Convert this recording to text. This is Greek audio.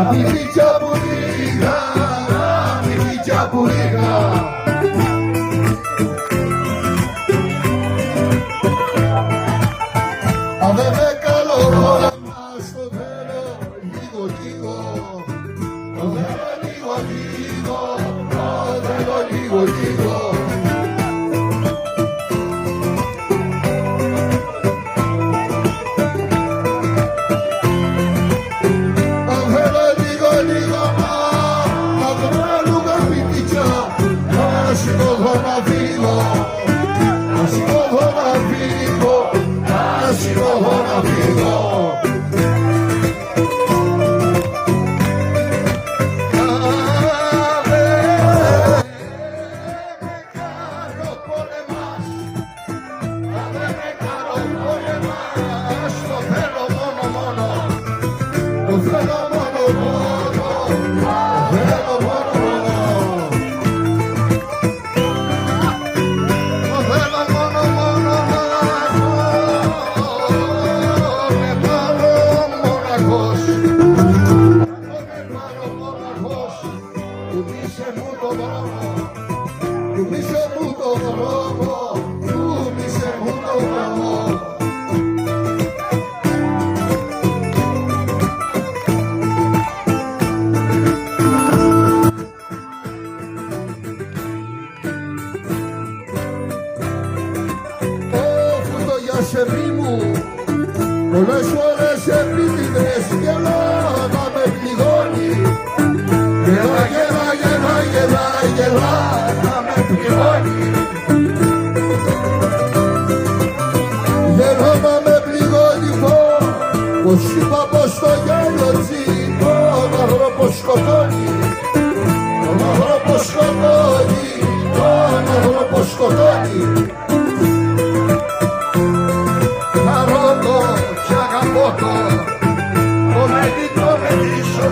Αμυφίτια που λίγα, αμυφίτια που λίγα. Αν δεν με καλό πόλεμα στο θέλω λίγο λίγο. Το θέλω λίγο λίγο, το θέλω λίγο λίγο. Σεφί μου, πολλές φορές επίτηδες γελάτα με πληγώνει. Γελά, γελά, γελά, γελά, γελά, να με πληγώνει. Γελά να με πληγώνει πω, πως είπα πως το γέλιο τσι, τον άνθρωπο σκοτώνει.